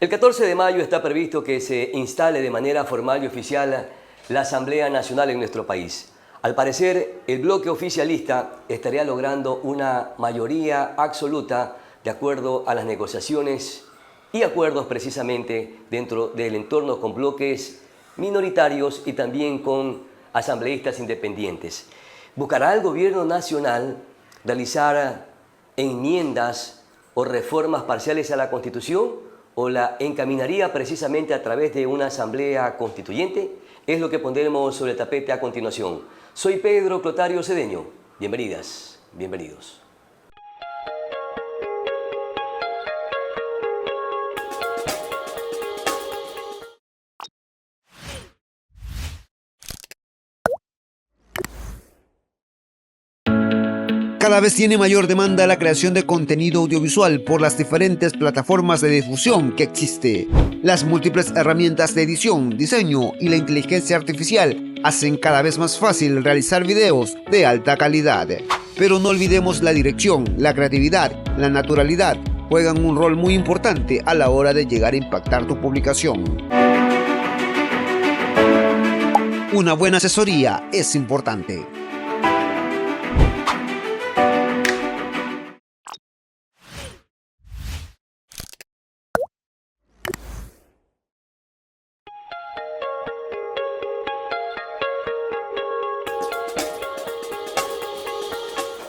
El 14 de mayo está previsto que se instale de manera formal y oficial la Asamblea Nacional en nuestro país. Al parecer, el bloque oficialista estaría logrando una mayoría absoluta de acuerdo a las negociaciones y acuerdos precisamente dentro del entorno con bloques minoritarios y también con asambleístas independientes. ¿Buscará el gobierno nacional realizar enmiendas o reformas parciales a la Constitución o la encaminaría precisamente a través de una asamblea constituyente? Es lo que pondremos sobre el tapete a continuación. Soy Pedro Clotario Cedeño. Bienvenidas, bienvenidos. Cada vez tiene mayor demanda la creación de contenido audiovisual por las diferentes plataformas de difusión que existe. Las múltiples herramientas de edición, diseño y la inteligencia artificial hacen cada vez más fácil realizar videos de alta calidad. Pero no olvidemos la dirección, la creatividad, la naturalidad juegan un rol muy importante a la hora de llegar a impactar tu publicación. Una buena asesoría es importante.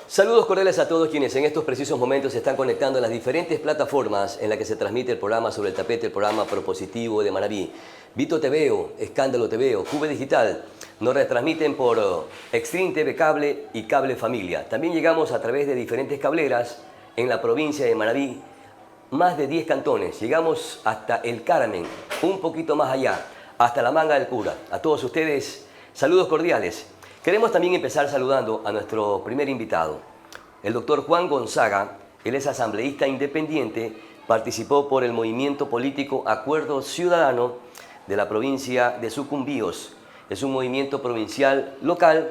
Saludos cordiales a todos quienes en estos precisos momentos se están conectando a las diferentes plataformas en las que se transmite el programa Sobre el Tapete, el programa propositivo de Manabí. Vito TVO, Escándalo TVO, Cube Digital, nos retransmiten por Extreme TV Cable y Cable Familia. También llegamos a través de diferentes cableras en la provincia de Manabí, más de 10 cantones. Llegamos hasta El Carmen, un poquito más allá, hasta la Manga del Cura. A todos ustedes, saludos cordiales. Queremos también empezar saludando a nuestro primer invitado, el doctor Juan Gonzaga. Él es asambleísta independiente, participó por el movimiento político Acuerdo Ciudadano de la provincia de Sucumbíos. Es un movimiento provincial local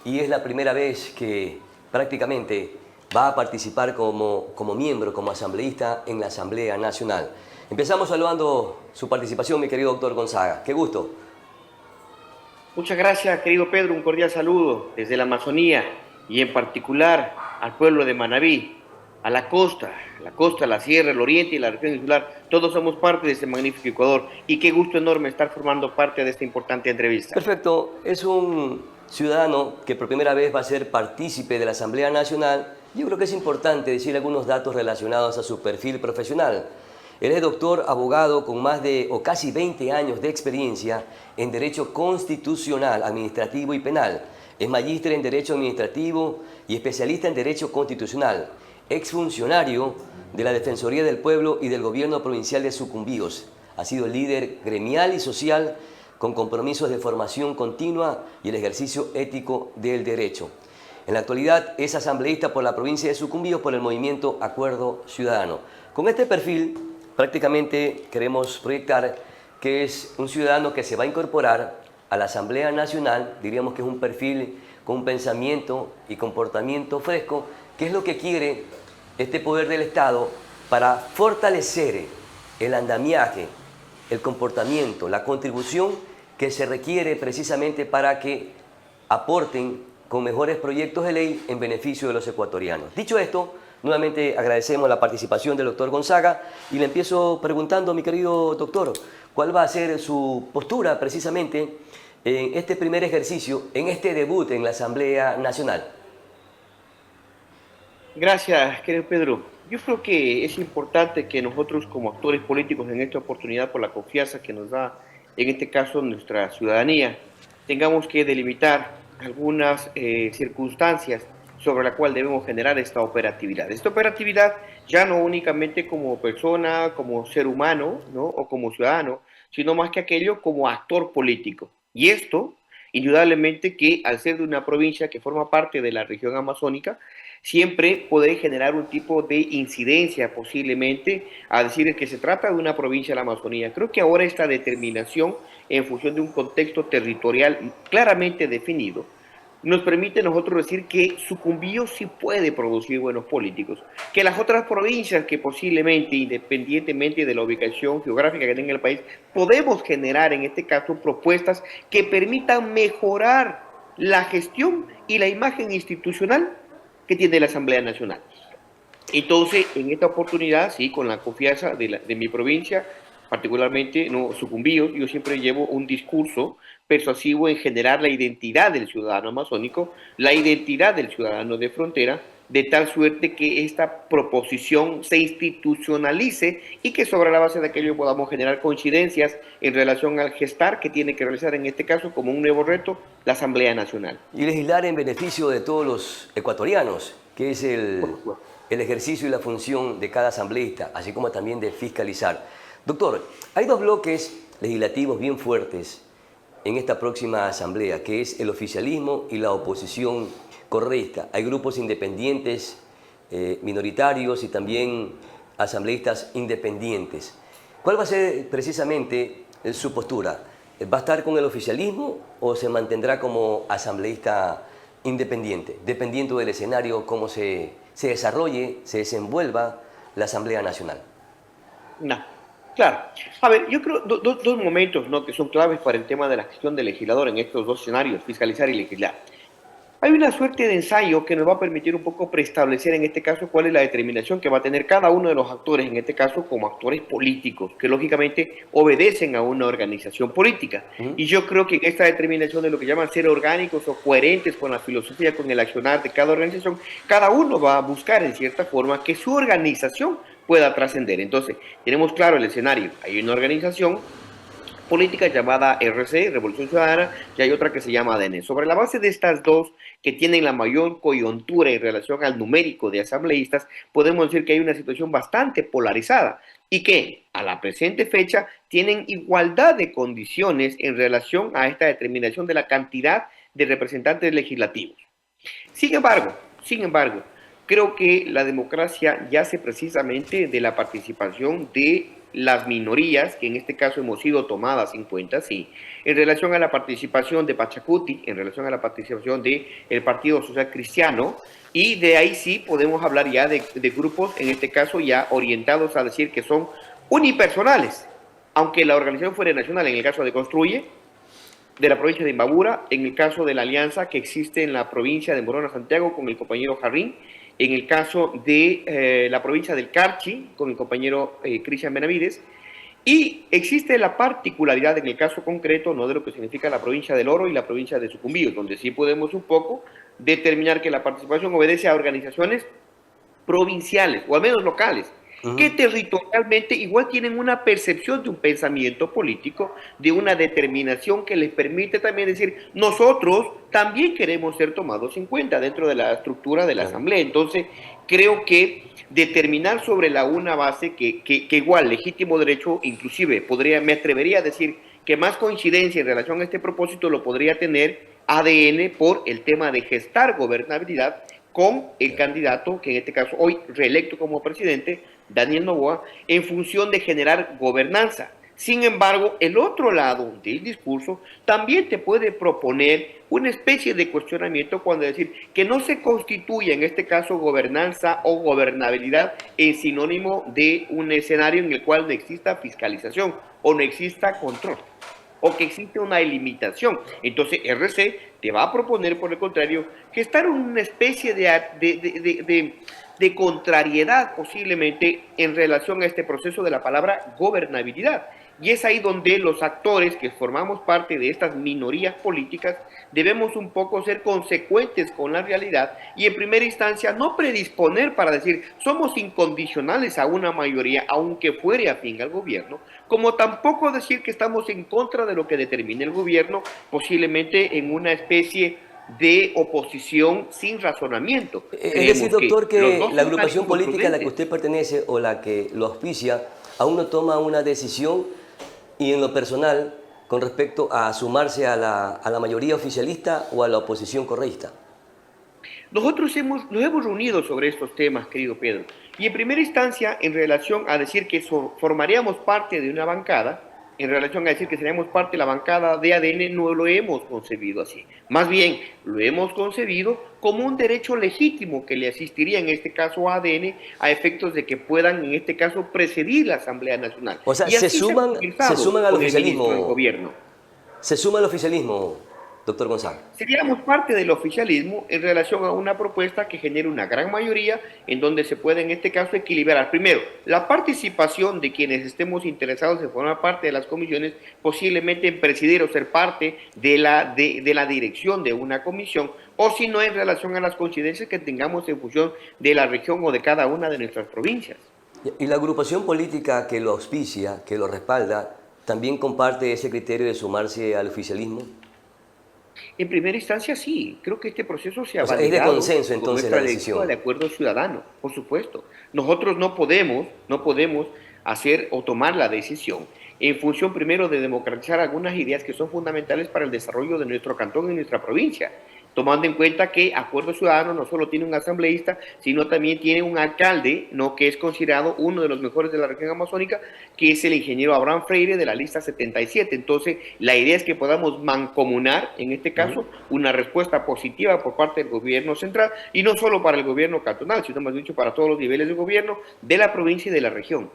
y es la primera vez que prácticamente va a participar como miembro, como asambleísta en la Asamblea Nacional. Empezamos saludando su participación, mi querido doctor Gonzaga. Qué gusto. Muchas gracias, querido Pedro. Un cordial saludo desde la Amazonía y en particular al pueblo de Manabí, a la costa, la sierra, el oriente y la región insular. Todos somos parte de este magnífico Ecuador y qué gusto enorme estar formando parte de esta importante entrevista. Perfecto. Es un ciudadano que por primera vez va a ser partícipe de la Asamblea Nacional. Yo creo que es importante decir algunos datos relacionados a su perfil profesional. Él es doctor abogado con más de o casi 20 años de experiencia en Derecho Constitucional, Administrativo y Penal. Es magíster en Derecho Administrativo y especialista en Derecho Constitucional. Exfuncionario de la Defensoría del Pueblo y del Gobierno Provincial de Sucumbíos. Ha sido líder gremial y social con compromisos de formación continua y el ejercicio ético del derecho. En la actualidad es asambleísta por la provincia de Sucumbíos por el movimiento Acuerdo Ciudadano. Con este perfil, prácticamente queremos proyectar que es un ciudadano que se va a incorporar a la Asamblea Nacional. Diríamos que es un perfil con un pensamiento y comportamiento fresco, que es lo que quiere este poder del Estado para fortalecer el andamiaje, el comportamiento, la contribución que se requiere precisamente para que aporten con mejores proyectos de ley en beneficio de los ecuatorianos. Dicho esto, nuevamente agradecemos la participación del doctor Gonzaga y le empiezo preguntando, mi querido doctor, ¿cuál va a ser su postura precisamente en este primer ejercicio, en este debut en la Asamblea Nacional? Gracias, querido Pedro. Yo creo que es importante que nosotros como actores políticos en esta oportunidad, por la confianza que nos da, en este caso, nuestra ciudadanía, tengamos que delimitar algunas circunstancias sobre la cual debemos generar esta operatividad. Esta operatividad ya no únicamente como persona, como ser humano, ¿no? O como ciudadano, sino más que aquello como actor político. Y esto, indudablemente que al ser de una provincia que forma parte de la región amazónica, siempre puede generar un tipo de incidencia posiblemente a decir que se trata de una provincia de la Amazonía. Creo que ahora esta determinación en función de un contexto territorial claramente definido nos permite a nosotros decir que Sucumbíos sí puede producir buenos políticos, que las otras provincias que posiblemente, independientemente de la ubicación geográfica que tenga el país, podemos generar en este caso propuestas que permitan mejorar la gestión y la imagen institucional que tiene la Asamblea Nacional. Entonces, en esta oportunidad, sí, con la confianza de mi provincia, particularmente no Sucumbíos, yo siempre llevo un discurso persuasivo en generar la identidad del ciudadano amazónico, la identidad del ciudadano de frontera, de tal suerte que esta proposición se institucionalice y que sobre la base de aquello podamos generar coincidencias en relación al gestar que tiene que realizar en este caso como un nuevo reto la Asamblea Nacional. Y legislar en beneficio de todos los ecuatorianos, que es Por supuesto. el ejercicio y la función de cada asambleísta, así como también de fiscalizar. Doctor, hay dos bloques legislativos bien fuertes en esta próxima asamblea, que es el oficialismo y la oposición correísta. Hay grupos independientes, minoritarios y también asambleístas independientes. ¿Cuál va a ser precisamente su postura? ¿Va a estar con el oficialismo o se mantendrá como asambleísta independiente, dependiendo del escenario, cómo se desarrolle, se desenvuelva la Asamblea Nacional? No, claro. A ver, yo creo dos momentos, ¿no?, que son claves para el tema de la gestión del legislador en estos dos escenarios, fiscalizar y legislar. Hay una suerte de ensayo que nos va a permitir un poco preestablecer en este caso cuál es la determinación que va a tener cada uno de los actores, en este caso como actores políticos, que lógicamente obedecen a una organización política. Y yo creo que en esta determinación de lo que llaman ser orgánicos o coherentes con la filosofía, con el accionar de cada organización, cada uno va a buscar en cierta forma que su organización pueda trascender. Entonces, tenemos claro el escenario. Hay una organización política llamada RC, Revolución Ciudadana, y hay otra que se llama ADN. Sobre la base de estas dos, que tienen la mayor coyuntura en relación al numérico de asambleístas, podemos decir que hay una situación bastante polarizada y que a la presente fecha tienen igualdad de condiciones en relación a esta determinación de la cantidad de representantes legislativos. Sin embargo, creo que la democracia yace precisamente de la participación de las minorías, que en este caso hemos sido tomadas en cuenta, sí, en relación a la participación de Pachacuti, en relación a la participación del Partido Social Cristiano, y de ahí sí podemos hablar ya de grupos, en este caso ya orientados a decir que son unipersonales, aunque la organización fuera nacional, en el caso de Construye, de la provincia de Imbabura, en el caso de la alianza que existe en la provincia de Morona Santiago con el compañero Jarrín, en el caso de la provincia del Carchi con el compañero Cristian Benavides, y existe la particularidad en el caso concreto, no de lo que significa la provincia del Oro y la provincia de Sucumbíos, donde sí podemos un poco determinar que la participación obedece a organizaciones provinciales o al menos locales, que territorialmente igual tienen una percepción de un pensamiento político, de una determinación que les permite también decir, nosotros también queremos ser tomados en cuenta dentro de la estructura de la Asamblea. Entonces, creo que determinar sobre una base que igual, legítimo derecho, inclusive me atrevería a decir que más coincidencia en relación a este propósito lo podría tener ADN por el tema de gestar gobernabilidad con el candidato, que en este caso hoy reelecto como presidente, Daniel Noboa, en función de generar gobernanza. Sin embargo, el otro lado del discurso también te puede proponer una especie de cuestionamiento cuando decir que no se constituye en este caso gobernanza o gobernabilidad en sinónimo de un escenario en el cual no exista fiscalización o no exista control, o que existe una limitación. Entonces RC te va a proponer, por el contrario, que estar en una especie de contrariedad posiblemente en relación a este proceso de la palabra gobernabilidad. Y es ahí donde los actores que formamos parte de estas minorías políticas debemos un poco ser consecuentes con la realidad y en primera instancia no predisponer para decir somos incondicionales a una mayoría aunque fuere afín al gobierno, como tampoco decir que estamos en contra de lo que determine el gobierno, posiblemente en una especie de oposición sin razonamiento. Es decir, doctor, que la agrupación son política a la que prudentes. usted pertenece o la que lo auspicia aún no toma una decisión y en lo personal con respecto a sumarse a la mayoría oficialista o a la oposición correísta. Nosotros nos hemos reunido sobre estos temas, querido Pedro, y en primera instancia en relación a decir que formaríamos parte de una bancada, en relación a decir que seríamos parte de la bancada de ADN, no lo hemos concebido así. Más bien, lo hemos concebido como un derecho legítimo que le asistiría en este caso a ADN a efectos de que puedan en este caso presidir la Asamblea Nacional. O sea, Y así se suman al con el ministro del oficialismo. gobierno. Se suma al oficialismo, doctor Gonzalo. Seríamos parte del oficialismo en relación a una propuesta que genere una gran mayoría en donde se puede en este caso equilibrar primero la participación de quienes estemos interesados en formar parte de las comisiones, posiblemente en presidir o ser parte de la dirección de una comisión, o si no en relación a las coincidencias que tengamos en función de la región o de cada una de nuestras provincias. Y la agrupación política que lo auspicia, que lo respalda, ¿también comparte ese criterio de sumarse al oficialismo? En primera instancia, sí. Creo que este proceso se ha O sea, es de validado consenso con entonces nuestra la lectura decisión. de acuerdo ciudadano, por supuesto. Nosotros no podemos hacer o tomar la decisión en función primero de democratizar algunas ideas que son fundamentales para el desarrollo de nuestro cantón y nuestra provincia, tomando en cuenta que Acuerdo Ciudadano no solo tiene un asambleísta, sino también tiene un alcalde, ¿no?, que es considerado uno de los mejores de la región amazónica, que es el ingeniero Abraham Freire de la lista 77. Entonces, la idea es que podamos mancomunar, en este caso, una respuesta positiva por parte del gobierno central, y no solo para el gobierno cantonal, sino más dicho para todos los niveles de gobierno de la provincia y de la región.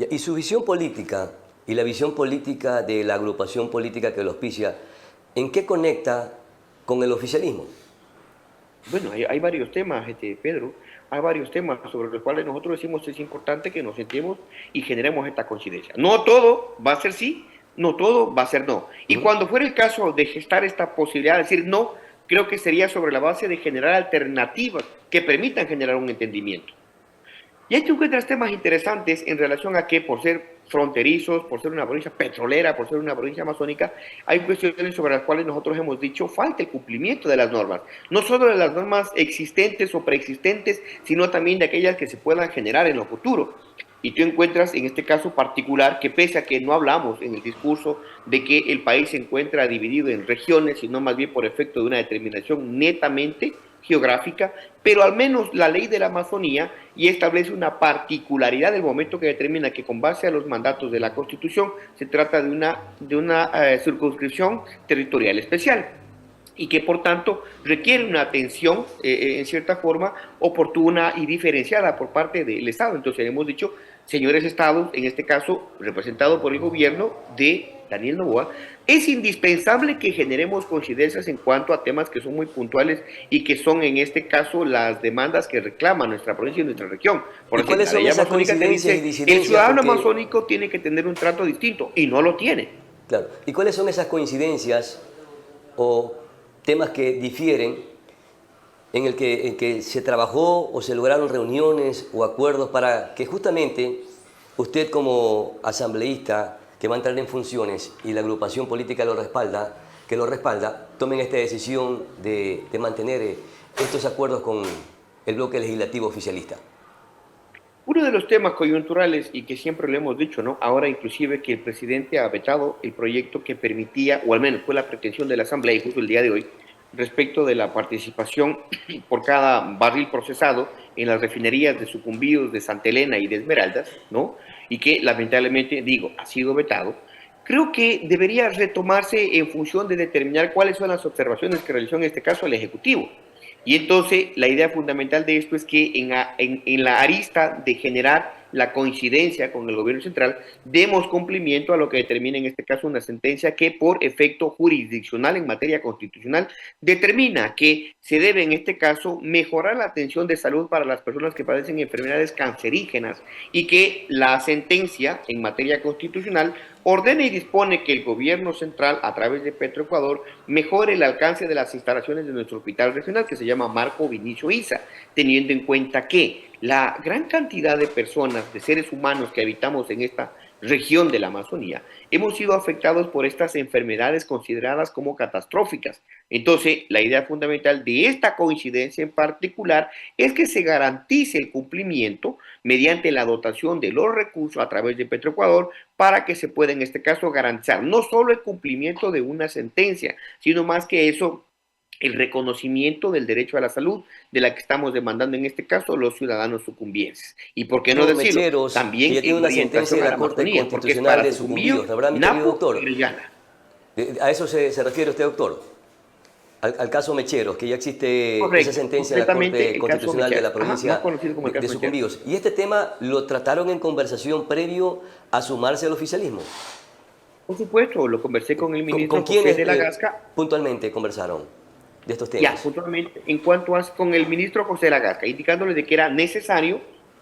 Y su visión política y la visión política de la agrupación política que lo auspicia, ¿en qué conecta con el oficialismo? Bueno, hay varios temas, Pedro, hay varios temas sobre los cuales nosotros decimos que es importante que nos sentemos y generemos esta coincidencia. No todo va a ser sí, no todo va a ser no. Y cuando fuera el caso de gestar esta posibilidad de decir no, creo que sería sobre la base de generar alternativas que permitan generar un entendimiento. Y hay que encontrar temas interesantes en relación a que por ser fronterizos, por ser una provincia petrolera, por ser una provincia amazónica, hay cuestiones sobre las cuales nosotros hemos dicho falta el cumplimiento de las normas. No solo de las normas existentes o preexistentes, sino también de aquellas que se puedan generar en lo futuro. Y tú encuentras en este caso particular que pese a que no hablamos en el discurso de que el país se encuentra dividido en regiones, sino más bien por efecto de una determinación netamente geográfica, pero al menos la ley de la Amazonía y establece una particularidad del momento que determina que con base a los mandatos de la Constitución se trata de una circunscripción territorial especial y que por tanto requiere una atención en cierta forma oportuna y diferenciada por parte del Estado. Entonces hemos dicho, señores Estados, en este caso representado por el gobierno de Daniel Noboa, es indispensable que generemos coincidencias en cuanto a temas que son muy puntuales y que son en este caso las demandas que reclama nuestra provincia y nuestra región. Por ¿Y cuáles son esas coincidencias y disidencias? El ciudadano Porque, amazónico tiene que tener un trato distinto y no lo tiene. claro, ¿y cuáles son esas coincidencias o temas que difieren en el que se trabajó o se lograron reuniones o acuerdos para que justamente usted como asambleísta que va a entrar en funciones y la agrupación política que lo respalda, tomen esta decisión de mantener estos acuerdos con el bloque legislativo oficialista? Uno de los temas coyunturales y que siempre lo hemos dicho, ¿no? Ahora inclusive que el presidente ha vetado el proyecto que permitía, o al menos fue la pretensión de la Asamblea y justo el día de hoy, respecto de la participación por cada barril procesado en las refinerías de Sucumbíos, de Santa Elena y de Esmeraldas, ¿no? Y que lamentablemente, digo, ha sido vetado. Creo que debería retomarse en función de determinar cuáles son las observaciones que realizó en este caso el Ejecutivo. Y entonces la idea fundamental de esto es que en la arista de generar la coincidencia con el gobierno central, demos cumplimiento a lo que determina en este caso una sentencia que por efecto jurisdiccional en materia constitucional determina que se debe en este caso mejorar la atención de salud para las personas que padecen enfermedades cancerígenas y que la sentencia en materia constitucional ordena y dispone que el gobierno central a través de Petroecuador mejore el alcance de las instalaciones de nuestro hospital regional que se llama Marco Vinicio Isa, teniendo en cuenta que la gran cantidad de personas, de seres humanos que habitamos en esta región de la Amazonía, hemos sido afectados por estas enfermedades consideradas como catastróficas. Entonces, la idea fundamental de esta coincidencia en particular es que se garantice el cumplimiento mediante la dotación de los recursos a través de Petroecuador para que se pueda en este caso garantizar no solo el cumplimiento de una sentencia, sino más que eso, el reconocimiento del derecho a la salud de la que estamos demandando en este caso los ciudadanos sucumbienses. Y por qué no Caso decirlo, Mecheros, que también ya tiene en una sentencia de orientación a la la Corte Amazonía, porque es Constitucional para de sucumbíos, sucumbidos, ¿verdad, mi querido Napo doctor? y Rillana. ¿A eso se refiere usted, doctor? Al caso Mecheros, que ya existe esa Correcto, sentencia en la completamente Corte el caso Constitucional de Mechero. la Ajá, más provincia conocido como el de caso Mechero. Sucumbíos. Y este tema lo trataron en conversación previo a sumarse al oficialismo. Por supuesto, lo conversé con el ¿Con ministro José quiénes de la Gasca. puntualmente conversaron de estos Ya, temas? puntualmente, en cuanto a con el ministro José de la Gasca, indicándole de que era necesario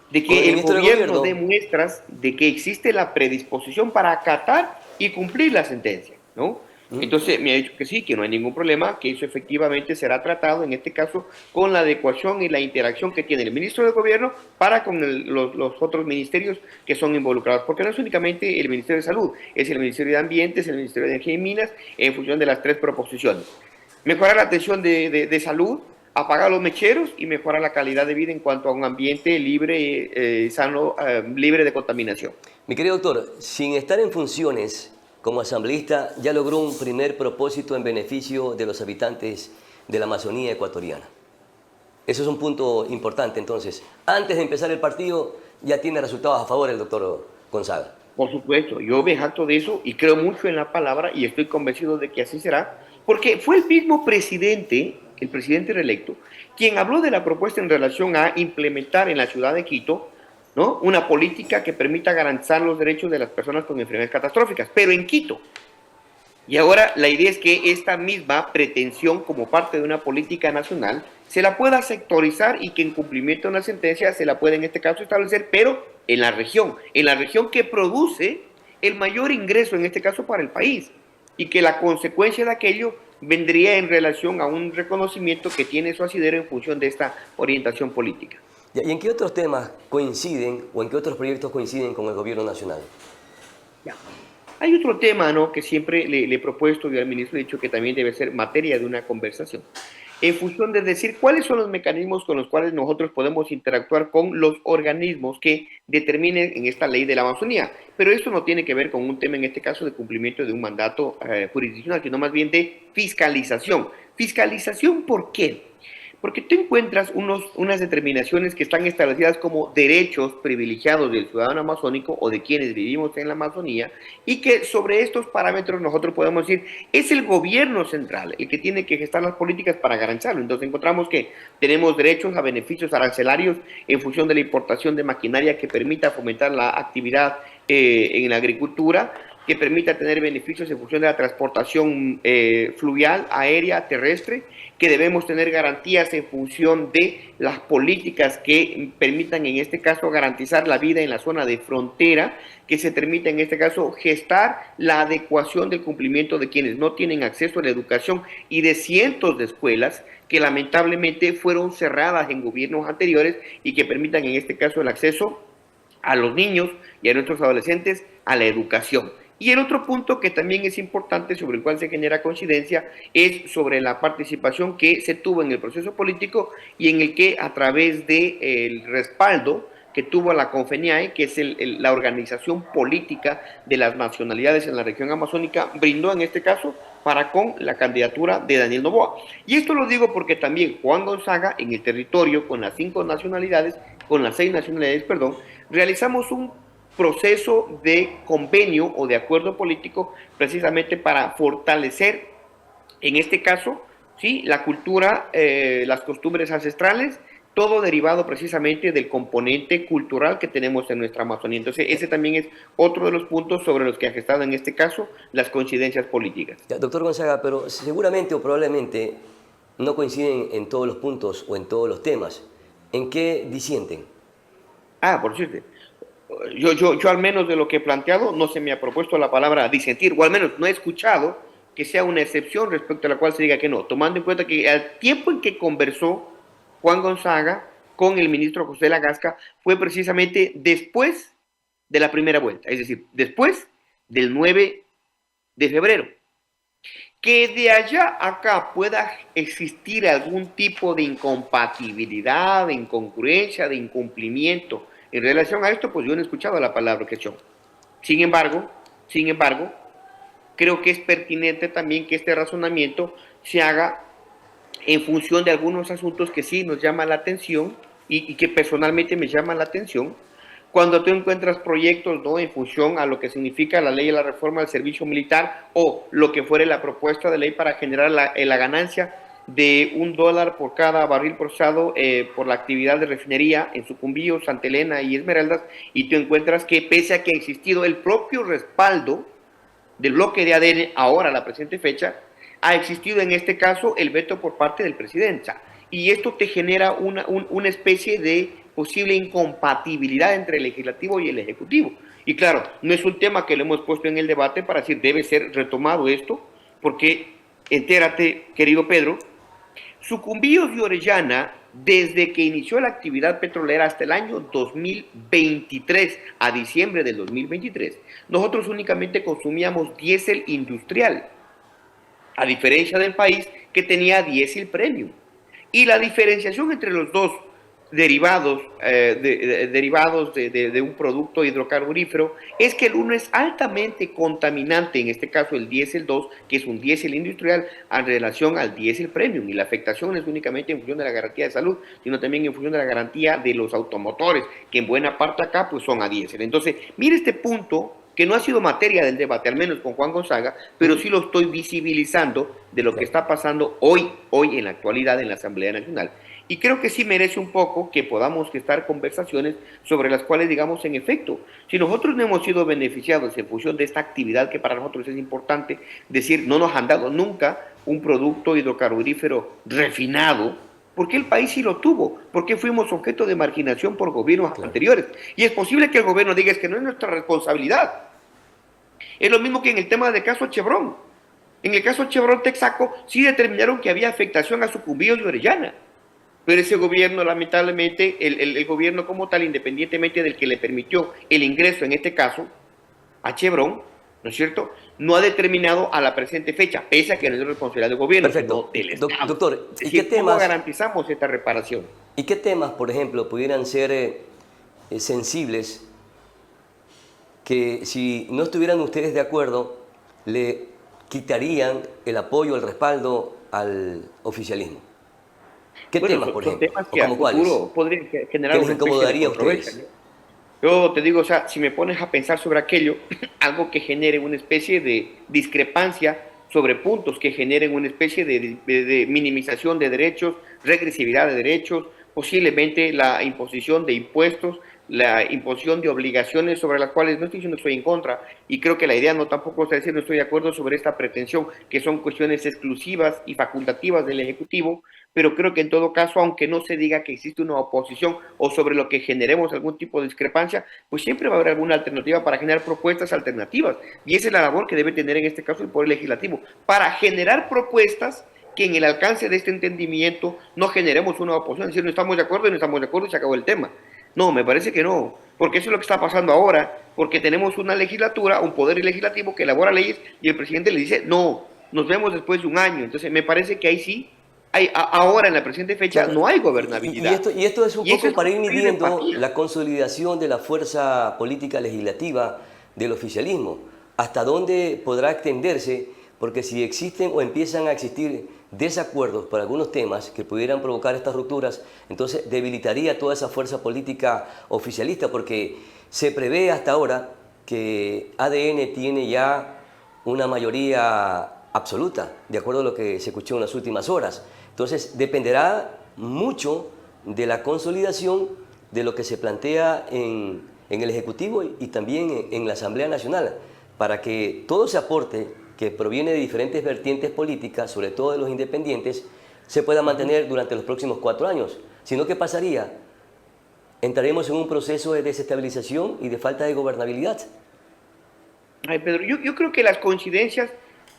de ¿Con el que el ministro de gobierno dé Gobierno? muestras de que existe la predisposición para acatar y cumplir la sentencia, ¿no? ¿Mm? Entonces me ha dicho que sí, que no hay ningún problema, que eso efectivamente será tratado, en este caso, con la adecuación y la interacción que tiene el ministro de Gobierno para con los otros ministerios que son involucrados, porque no es únicamente el Ministerio de Salud, es el Ministerio de Ambiente, es el Ministerio de Energía y Minas, en función de las tres proposiciones. Mejorar la atención de salud, apagar los mecheros y mejorar la calidad de vida en cuanto a un ambiente libre, sano, libre de contaminación. Mi querido doctor, sin estar en funciones como asambleísta, ya logró un primer propósito en beneficio de los habitantes de la Amazonía ecuatoriana. Eso es un punto importante, entonces. Antes de empezar el partido, ya tiene resultados a favor el doctor Gonzaga. Por supuesto, yo me jacto de eso y creo mucho en la palabra y estoy convencido de que así será, porque fue el mismo presidente, el presidente reelecto, quien habló de la propuesta en relación a implementar en la ciudad de Quito, ¿no?, una política que permita garantizar los derechos de las personas con enfermedades catastróficas, pero en Quito. Y ahora la idea es que esta misma pretensión como parte de una política nacional se la pueda sectorizar y que en cumplimiento de una sentencia se la pueda en este caso establecer, pero en la región que produce el mayor ingreso en este caso para el país y que la consecuencia de aquello vendría en relación a un reconocimiento que tiene su asidero en función de esta orientación política. ¿Y en qué otros temas coinciden o en qué otros proyectos coinciden con el gobierno nacional? Ya. Hay otro tema, ¿no?, que siempre le he propuesto y al ministro he dicho que también debe ser materia de una conversación, en función de decir cuáles son los mecanismos con los cuales nosotros podemos interactuar con los organismos que determinen en esta ley de la Amazonía. Pero esto no tiene que ver con un tema, en este caso, de cumplimiento de un mandato jurisdiccional, sino más bien de fiscalización. ¿Fiscalización por qué? Porque tú encuentras unas determinaciones que están establecidas como derechos privilegiados del ciudadano amazónico o de quienes vivimos en la Amazonía y que sobre estos parámetros nosotros podemos decir es el gobierno central el que tiene que gestar las políticas para garantizarlo. Entonces encontramos que tenemos derechos a beneficios arancelarios en función de la importación de maquinaria que permita fomentar la actividad en la agricultura, que permita tener beneficios en función de la transportación fluvial, aérea, terrestre, que debemos tener garantías en función de las políticas que permitan en este caso garantizar la vida en la zona de frontera, que se permita en este caso gestar la adecuación del cumplimiento de quienes no tienen acceso a la educación y de cientos de escuelas que lamentablemente fueron cerradas en gobiernos anteriores y que permitan en este caso el acceso a los niños y a nuestros adolescentes a la educación. Y el otro punto que también es importante, sobre el cual se genera coincidencia, es sobre la participación que se tuvo en el proceso político y en el que a través del respaldo que tuvo la CONFENIAE, que es la organización política de las nacionalidades en la región amazónica, brindó en este caso para con la candidatura de Daniel Noboa. Y esto lo digo porque también Juan Gonzaga, en el territorio, con las 6 nacionalidades, realizamos un proceso de convenio o de acuerdo político precisamente para fortalecer, en este caso, ¿sí?, la cultura, las costumbres ancestrales, todo derivado precisamente del componente cultural que tenemos en nuestra Amazonía. Entonces, ese también es otro de los puntos sobre los que ha gestado en este caso las coincidencias políticas. Ya, doctor Gonzaga, pero seguramente o probablemente no coinciden en todos los puntos o en todos los temas. ¿En qué disienten? Por cierto, yo al menos de lo que he planteado no se me ha propuesto la palabra disentir, o al menos no he escuchado que sea una excepción respecto a la cual se diga que no, tomando en cuenta que al tiempo en que conversó Juan Gonzaga con el ministro José Lagasca fue precisamente después de la primera vuelta, es decir, después del 9 de febrero. Que de allá a acá pueda existir algún tipo de incompatibilidad, de incongruencia, de incumplimiento en relación a esto, pues yo no he escuchado la palabra quechua. Sin embargo, creo que es pertinente también que este razonamiento se haga en función de algunos asuntos que sí nos llaman la atención y que personalmente me llaman la atención. Cuando tú encuentras proyectos, ¿no?, en función a lo que significa la ley de la reforma del servicio militar o lo que fuere la propuesta de ley para generar la ganancia de $1 por cada barril procesado por la actividad de refinería en Sucumbíos, Santa Elena y Esmeraldas, y tú encuentras que pese a que ha existido el propio respaldo del bloque de ADN ahora a la presente fecha, ha existido en este caso el veto por parte del presidente. Y esto te genera una especie de posible incompatibilidad entre el legislativo y el ejecutivo. Y claro, no es un tema que lo hemos puesto en el debate para decir debe ser retomado esto, porque entérate, querido Pedro, Sucumbíos y Orellana, desde que inició la actividad petrolera hasta el año 2023, a diciembre del 2023, nosotros únicamente consumíamos diésel industrial, a diferencia del país que tenía diésel premium. Y la diferenciación entre los dos derivados, de un producto hidrocarburífero es que el uno es altamente contaminante, en este caso el diésel 2, que es un diésel industrial, en relación al diésel premium, y la afectación no es únicamente en función de la garantía de salud, sino también en función de la garantía de los automotores, que en buena parte acá pues son a diésel. Entonces, mire este punto que no ha sido materia del debate, al menos con Juan Gonzaga, pero sí lo estoy visibilizando de lo que está pasando hoy en la actualidad en la Asamblea Nacional. Y creo que sí merece un poco que podamos estar conversaciones sobre las cuales, digamos, en efecto, si nosotros no hemos sido beneficiados en función de esta actividad que para nosotros es importante, decir, no nos han dado nunca un producto hidrocarburífero refinado, ¿por qué el país sí lo tuvo? ¿Por qué fuimos objeto de marginación por gobiernos anteriores? Y es posible que el gobierno diga es que no es nuestra responsabilidad. Es lo mismo que en el tema del caso Chevron. En el caso Chevron Texaco sí determinaron que había afectación a Sucumbíos y Orellana. Pero ese gobierno, lamentablemente, el gobierno como tal, independientemente del que le permitió el ingreso, en este caso, a Chevron, ¿no es cierto?, no ha determinado a la presente fecha, pese a que no es responsabilidad del gobierno, Perfecto. sino del Estado. Doctor, ¿y qué temas, cómo garantizamos esta reparación? ¿Y qué temas, por ejemplo, pudieran ser sensibles que si no estuvieran ustedes de acuerdo, le quitarían el apoyo, el respaldo al oficialismo? ¿Qué temas, por ejemplo? Temas que a futuro podrían generar una especie de controversia. Yo te digo, o sea, si me pones a pensar sobre aquello, algo que genere una especie de discrepancia sobre puntos que generen una especie de minimización de derechos, regresividad de derechos, posiblemente la imposición de impuestos, la imposición de obligaciones sobre las cuales no estoy diciendo que estoy en contra, y creo que la idea no tampoco es decir no estoy de acuerdo sobre esta pretensión, que son cuestiones exclusivas y facultativas del Ejecutivo, pero creo que en todo caso, aunque no se diga que existe una oposición o sobre lo que generemos algún tipo de discrepancia, pues siempre va a haber alguna alternativa para generar propuestas alternativas, y esa es la labor que debe tener en este caso el Poder Legislativo, para generar propuestas que en el alcance de este entendimiento no generemos una oposición, es decir, no estamos de acuerdo y se acabó el tema. No, me parece que no, porque eso es lo que está pasando ahora, porque tenemos una legislatura, un poder legislativo que elabora leyes y el presidente le dice, no, nos vemos después de un año. Entonces me parece que ahí sí, ahora en la presente fecha claro, no hay gobernabilidad. Y esto es un poco para ir midiendo la consolidación de la fuerza política legislativa del oficialismo, hasta dónde podrá extenderse, porque si existen o empiezan a existir desacuerdos por algunos temas que pudieran provocar estas rupturas, entonces debilitaría toda esa fuerza política oficialista, porque se prevé hasta ahora que ADN tiene ya una mayoría absoluta, de acuerdo a lo que se escuchó en las últimas horas. Entonces dependerá mucho de la consolidación de lo que se plantea en el Ejecutivo y también en la Asamblea Nacional, para que todo ese aporte que proviene de diferentes vertientes políticas, sobre todo de los independientes, se pueda mantener durante los próximos 4 años. Si no, ¿qué pasaría? Entraremos en un proceso de desestabilización y de falta de gobernabilidad. Ay, Pedro, yo creo que las coincidencias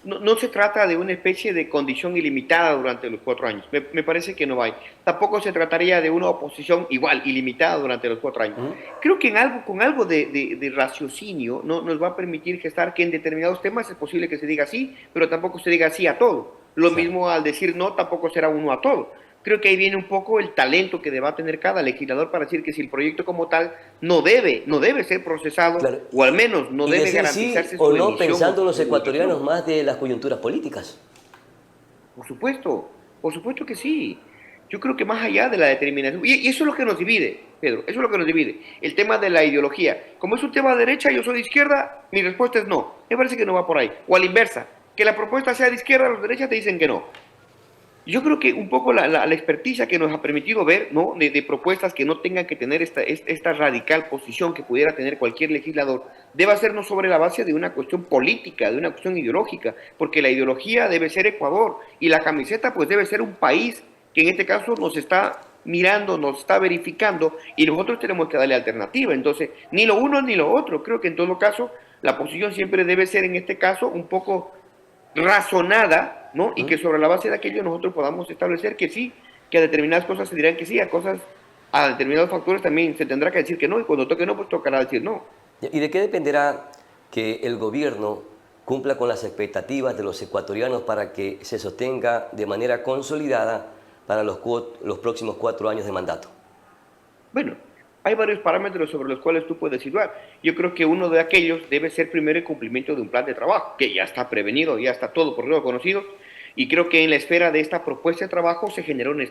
no se trata de una especie de condición ilimitada durante los 4 años. Me parece que no hay. Tampoco se trataría de una oposición igual, ilimitada durante los 4 años. Creo que con algo de raciocinio nos va a permitir gestar que en determinados temas es posible que se diga sí, pero tampoco se diga sí a todo. Lo mismo al decir no, tampoco será un no a todo. Creo que ahí viene un poco el talento que deba tener cada legislador para decir que si el proyecto como tal no debe ser procesado, claro, o al menos no debe garantizarse sí o no, pensando en los ecuatorianos más de las coyunturas políticas. Por supuesto. Por supuesto que sí. Yo creo que más allá de la determinación, y eso es lo que nos divide, Pedro, eso es lo que nos divide, el tema de la ideología. Como es un tema de derecha, yo soy de izquierda, mi respuesta es no. Me parece que no va por ahí. O a la inversa, que la propuesta sea de izquierda, los de derecha te dicen que no. Yo creo que un poco la experticia que nos ha permitido ver, ¿no? De propuestas que no tengan que tener esta radical posición que pudiera tener cualquier legislador, debe hacernos sobre la base de una cuestión política, de una cuestión ideológica, porque la ideología debe ser Ecuador y la camiseta pues debe ser un país que en este caso nos está mirando, nos está verificando y nosotros tenemos que darle alternativa. Entonces, ni lo uno ni lo otro. Creo que en todo caso la posición siempre debe ser en este caso un poco razonada, ¿no? Y que sobre la base de aquello nosotros podamos establecer que sí, que a determinadas cosas se dirán que sí, a cosas, a determinados factores también se tendrá que decir que no, y cuando toque no, pues tocará decir no. ¿Y de qué dependerá que el gobierno cumpla con las expectativas de los ecuatorianos para que se sostenga de manera consolidada para los próximos 4 años de mandato? Bueno, hay varios parámetros sobre los cuales tú puedes situar. Yo creo que uno de aquellos debe ser primero el cumplimiento de un plan de trabajo, que ya está prevenido, ya está todo por lo conocido, y creo que en la esfera de esta propuesta de trabajo se generó una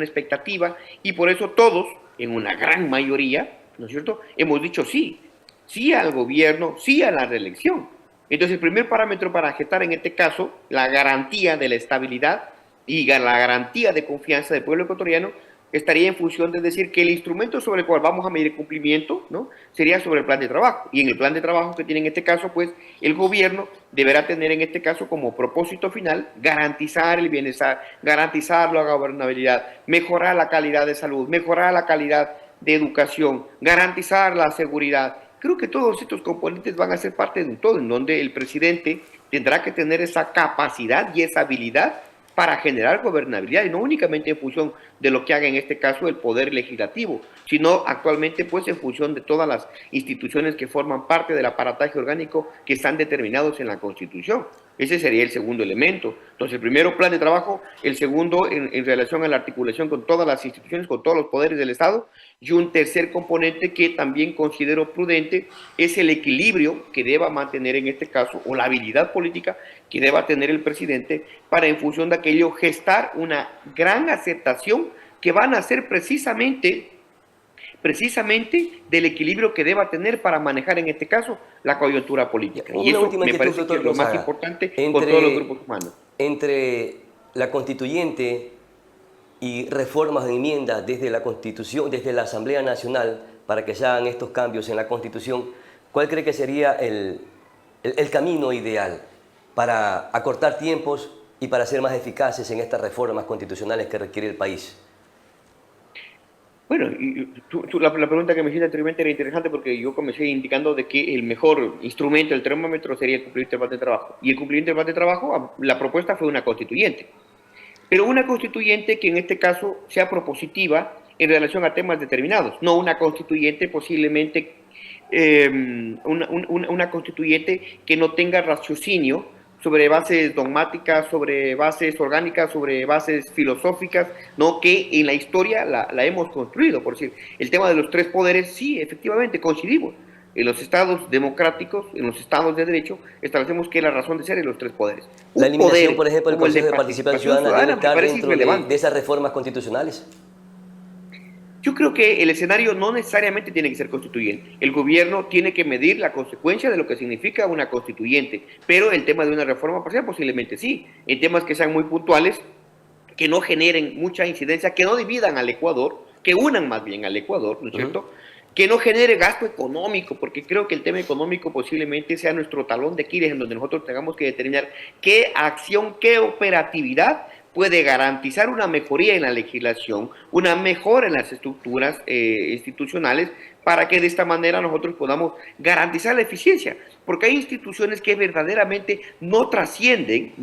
expectativa, y por eso todos, en una gran mayoría, ¿no es cierto?, hemos dicho sí, sí al gobierno, sí a la reelección. Entonces el primer parámetro para aceptar en este caso la garantía de la estabilidad y la garantía de confianza del pueblo ecuatoriano estaría en función de decir que el instrumento sobre el cual vamos a medir el cumplimiento, ¿no?, sería sobre el plan de trabajo. Y en el plan de trabajo que tiene en este caso, pues el gobierno deberá tener en este caso como propósito final garantizar el bienestar, garantizar la gobernabilidad, mejorar la calidad de salud, mejorar la calidad de educación, garantizar la seguridad. Creo que todos estos componentes van a ser parte de un todo, en donde el presidente tendrá que tener esa capacidad y esa habilidad para generar gobernabilidad, y no únicamente en función de lo que haga en este caso el Poder Legislativo, sino actualmente pues en función de todas las instituciones que forman parte del aparataje orgánico que están determinados en la Constitución. Ese sería el segundo elemento. Entonces, el primero, plan de trabajo; el segundo, en relación a la articulación con todas las instituciones, con todos los poderes del Estado; y un tercer componente que también considero prudente es el equilibrio que deba mantener en este caso, o la habilidad política que deba tener el presidente para, en función de aquello, gestar una gran aceptación que van a ser precisamente del equilibrio que deba tener para manejar en este caso la coyuntura política. Y eso me parece que es lo más importante con todos los grupos humanos. Entre la constituyente y reformas de enmiendas desde la Constitución, desde la Asamblea Nacional, para que se hagan estos cambios en la Constitución, ¿cuál cree que sería el camino ideal para acortar tiempos y para ser más eficaces en estas reformas constitucionales que requiere el país? Bueno, la pregunta que me hiciste anteriormente era interesante, porque yo comencé indicando de que el mejor instrumento, el termómetro, sería el cumplimiento del plan de trabajo. Y el cumplimiento del plan de trabajo, la propuesta fue una constituyente. Pero una constituyente que en este caso sea propositiva en relación a temas determinados, no una constituyente posiblemente, una constituyente que no tenga raciocinio sobre bases dogmáticas, sobre bases orgánicas, sobre bases filosóficas, ¿no?, que en la historia la hemos construido. Por decir, el tema de los tres poderes, sí, efectivamente, coincidimos. En los estados democráticos, en los estados de derecho, establecemos que la razón de ser es los tres poderes. La eliminación, por ejemplo, del Consejo de Participación Ciudadana debe estar dentro de esas reformas constitucionales. Yo creo que el escenario no necesariamente tiene que ser constituyente. El gobierno tiene que medir la consecuencia de lo que significa una constituyente, pero el tema de una reforma parcial posiblemente sí, en temas que sean muy puntuales, que no generen mucha incidencia, que no dividan al Ecuador, que unan más bien al Ecuador, ¿no es cierto?, que no genere gasto económico, porque creo que el tema económico posiblemente sea nuestro talón de Aquiles, en donde nosotros tengamos que determinar qué acción, qué operatividad puede garantizar una mejoría en la legislación, una mejora en las estructuras institucionales, para que de esta manera nosotros podamos garantizar la eficiencia, porque hay instituciones que verdaderamente no trascienden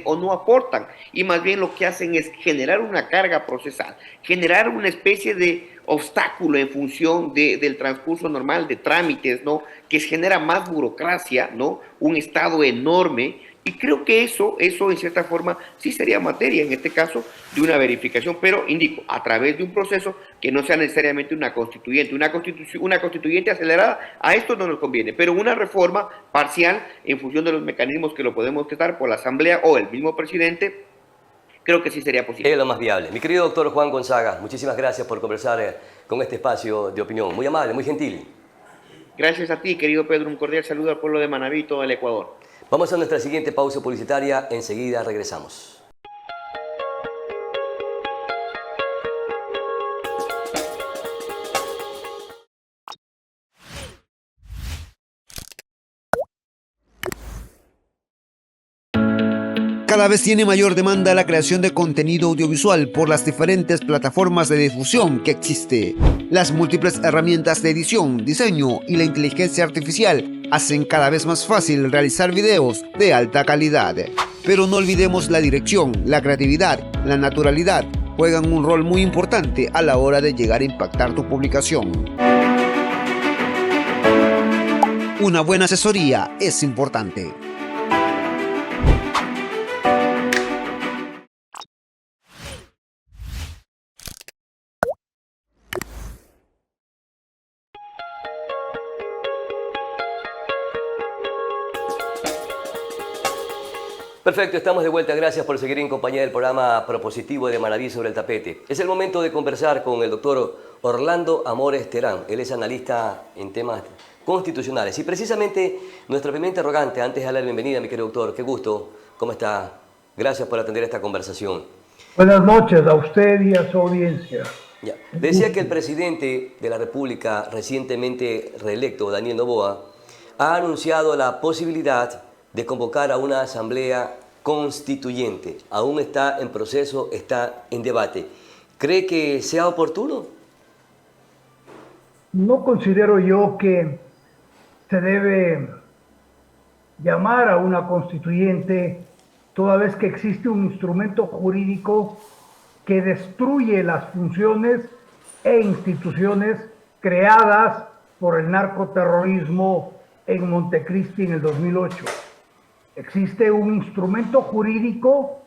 o no aportan, y más bien lo que hacen es generar una carga procesal, generar una especie de obstáculo en función del transcurso normal de trámites, ¿no?, que genera más burocracia, ¿no?, un Estado enorme. Y creo que eso en cierta forma sí sería materia, en este caso, de una verificación, pero indico, a través de un proceso que no sea necesariamente una constituyente. Una constituyente acelerada, a esto no nos conviene, pero una reforma parcial en función de los mecanismos que lo podemos gestar por la Asamblea o el mismo presidente, creo que sí sería posible. Es lo más viable. Mi querido doctor Juan Gonzaga, muchísimas gracias por conversar con este espacio de opinión. Muy amable, muy gentil. Gracias a ti, querido Pedro. Un cordial saludo al pueblo de Manabí y todo el Ecuador. Vamos a nuestra siguiente pausa publicitaria. Enseguida regresamos. Cada vez tiene mayor demanda la creación de contenido audiovisual por las diferentes plataformas de difusión que existe. Las múltiples herramientas de edición, diseño y la inteligencia artificial hacen cada vez más fácil realizar videos de alta calidad. Pero no olvidemos la dirección, la creatividad, la naturalidad juegan un rol muy importante a la hora de llegar a impactar tu publicación. Una buena asesoría es importante. Perfecto, estamos de vuelta. Gracias por seguir en compañía del programa propositivo de Manabí sobre el tapete. Es el momento de conversar con el doctor Orlando Amores Terán. Él es analista en temas constitucionales. Y precisamente nuestra primera interrogante, antes de darle la bienvenida, mi querido doctor, qué gusto, ¿cómo está? Gracias por atender esta conversación. Buenas noches a usted y a su audiencia. Ya. Decía que el presidente de la República, recientemente reelecto, Daniel Noboa, ha anunciado la posibilidad de convocar a una asamblea constituyente. Aún está en proceso, está en debate. ¿Cree que sea oportuno? No considero yo que se debe llamar a una constituyente toda vez que existe un instrumento jurídico que destruye las funciones e instituciones creadas por el narcoterrorismo en Montecristi en el 2008. Existe un instrumento jurídico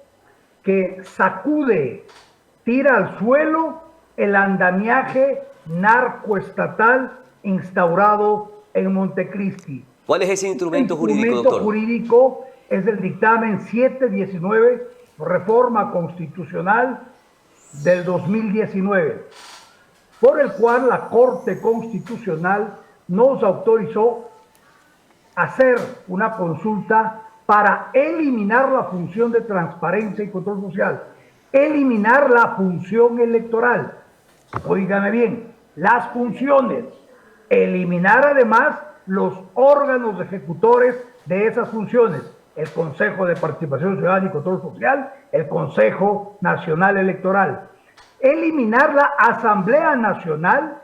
que sacude, tira al suelo el andamiaje narcoestatal instaurado en Montecristi. ¿Cuál es ese instrumento jurídico, doctor? El instrumento jurídico es el dictamen 719, reforma constitucional del 2019, por el cual la Corte Constitucional nos autorizó hacer una consulta para eliminar la función de transparencia y control social, eliminar la función electoral. Óigame bien, las funciones, eliminar además los órganos ejecutores de esas funciones, el Consejo de Participación Ciudadana y Control Social, el Consejo Nacional Electoral, eliminar la Asamblea Nacional,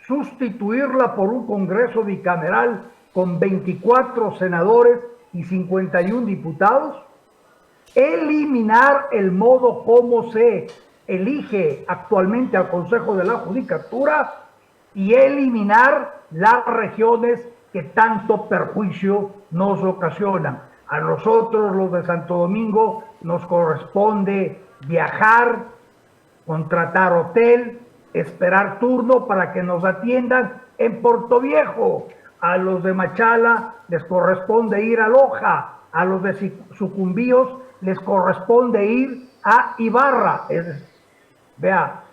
sustituirla por un Congreso bicameral con 24 senadores y 51 diputados, eliminar el modo como se elige actualmente al Consejo de la Judicatura y eliminar las regiones que tanto perjuicio nos ocasionan. A nosotros, los de Santo Domingo, nos corresponde viajar, contratar hotel, esperar turno para que nos atiendan en Puerto Viejo. A los de Machala les corresponde ir a Loja, a los de Sucumbíos les corresponde ir a Ibarra. Vea,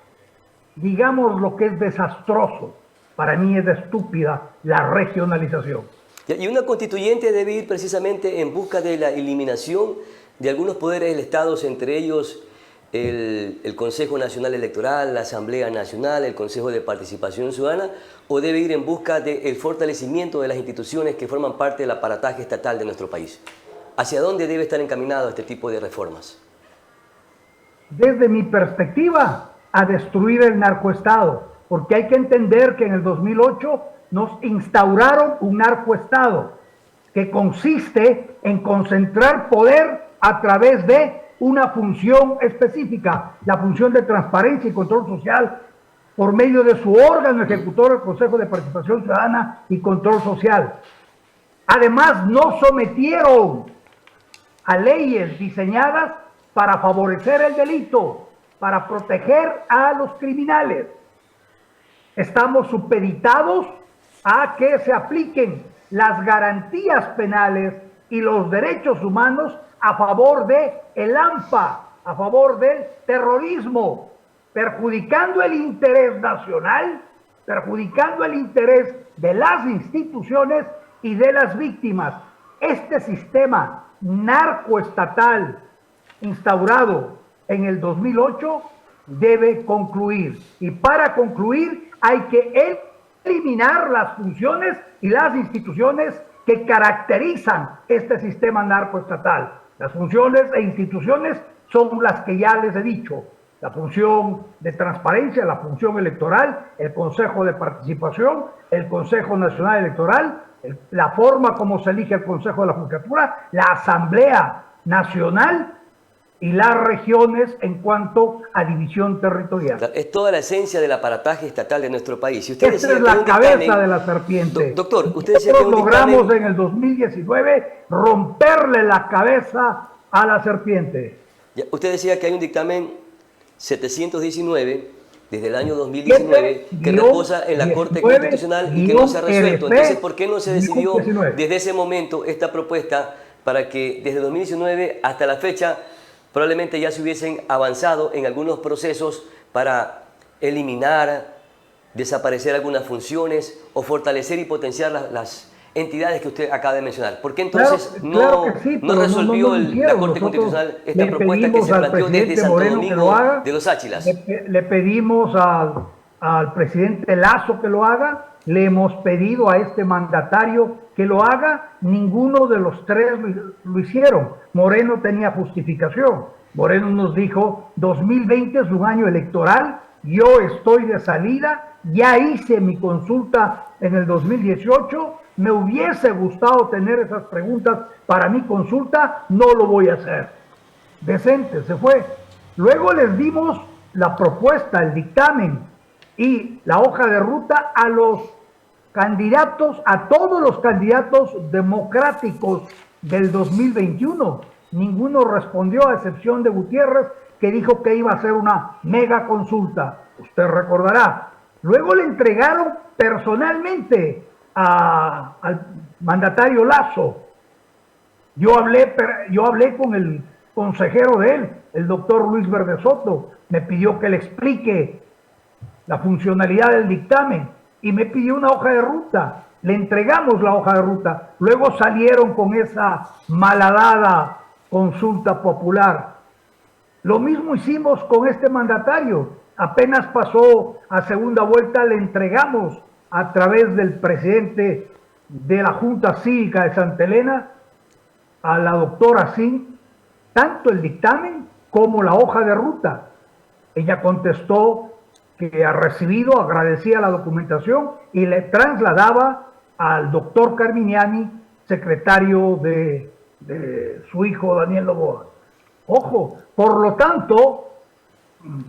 digamos lo que es desastroso, para mí es estúpida la regionalización. Y una constituyente debe ir precisamente en busca de la eliminación de algunos poderes del Estado, entre ellos el Consejo Nacional Electoral, la Asamblea Nacional, el Consejo de Participación Ciudadana, o debe ir en busca del fortalecimiento de las instituciones que forman parte del aparataje estatal de nuestro país. ¿Hacia dónde debe estar encaminado este tipo de reformas? Desde mi perspectiva, a destruir el narcoestado, porque hay que entender que en el 2008 nos instauraron un narcoestado que consiste en concentrar poder a través de una función específica, la función de transparencia y control social, por medio de su órgano ejecutor, el Consejo de Participación Ciudadana y Control Social. Además, nos sometieron a leyes diseñadas para favorecer el delito, para proteger a los criminales. Estamos supeditados a que se apliquen las garantías penales y los derechos humanos a favor de el AMPA, a favor del terrorismo, perjudicando el interés nacional, perjudicando el interés de las instituciones y de las víctimas. Este sistema narcoestatal instaurado en el 2008 debe concluir. Y para concluir hay que eliminar las funciones y las instituciones que caracterizan este sistema narcoestatal. Las funciones e instituciones son las que ya les he dicho: la función de transparencia, la función electoral, el Consejo de Participación, el Consejo Nacional Electoral, la forma como se elige el Consejo de la Judicatura, la Asamblea Nacional y las regiones en cuanto a división territorial. Es toda la esencia del aparataje estatal de nuestro país. Si usted Esta es la cabeza de la serpiente. Doctor, usted decía que nosotros logramos en el 2019 romperle la cabeza a la serpiente. Usted decía que hay un dictamen 719 desde el año 2019 que reposa en la Corte Constitucional y que no se ha resuelto. Entonces, ¿por qué no se decidió desde ese momento esta propuesta para que desde 2019 hasta la fecha probablemente ya se hubiesen avanzado en algunos procesos para eliminar, desaparecer algunas funciones o fortalecer y potenciar las entidades que usted acaba de mencionar? ¿Por qué entonces no resolvió la Corte Constitucional esta propuesta que se planteó desde Santo Domingo de los Áchilas? Le pedimos al presidente Lasso que lo haga, le hemos pedido a este mandatario que lo haga, ninguno de los tres lo hicieron. Moreno tenía justificación. Moreno nos dijo: 2020 es un año electoral, yo estoy de salida, ya hice mi consulta en el 2018, me hubiese gustado tener esas preguntas para mi consulta, no lo voy a hacer. Decente, se fue. Luego les dimos la propuesta, el dictamen y la hoja de ruta a los candidatos, a todos los candidatos democráticos del 2021. Ninguno respondió, a excepción de Gutiérrez, que dijo que iba a hacer una mega consulta. Usted recordará. Luego le entregaron personalmente al mandatario Lasso. Yo hablé con el consejero de él, el doctor Luis Verde Soto. Me pidió que le explique la funcionalidad del dictamen y me pidió una hoja de ruta. Le entregamos la hoja de ruta. Luego salieron con esa malhadada consulta popular. Lo mismo hicimos con este mandatario. Apenas pasó a segunda vuelta, le entregamos a través del presidente de la Junta Cívica de Santa Elena, a la doctora Sin, tanto el dictamen como la hoja de ruta. Ella contestó que ha recibido, agradecía la documentación y le trasladaba al doctor Carminiani, secretario de su hijo Daniel Noboa. Ojo, por lo tanto,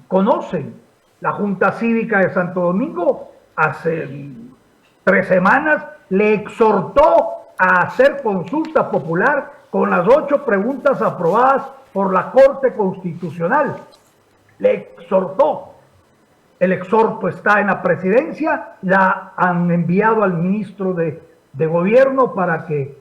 conocen la Junta Cívica de Santo Domingo. Hace 3 semanas le exhortó a hacer consulta popular con las 8 preguntas aprobadas por la Corte Constitucional. Le exhortó. El exhorto está en la presidencia, la han enviado al ministro de Gobierno para que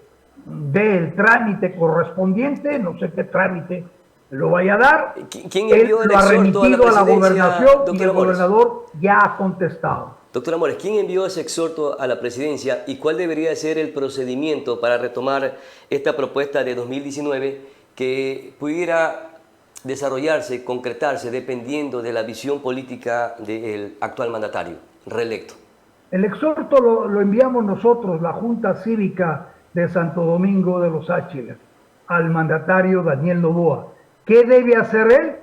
dé el trámite correspondiente, no sé qué trámite lo vaya a dar. ¿Quién envió el exhorto a la presidencia, a la gobernación y el Amores? Gobernador ya ha contestado. Doctor Amores, ¿quién envió ese exhorto a la presidencia y cuál debería ser el procedimiento para retomar esta propuesta de 2019 que pudiera desarrollarse, concretarse, dependiendo de la visión política del actual mandatario reelecto? El exhorto lo enviamos nosotros, la Junta Cívica de Santo Domingo de los Áchilas, al mandatario Daniel Noboa. ¿Qué debe hacer él?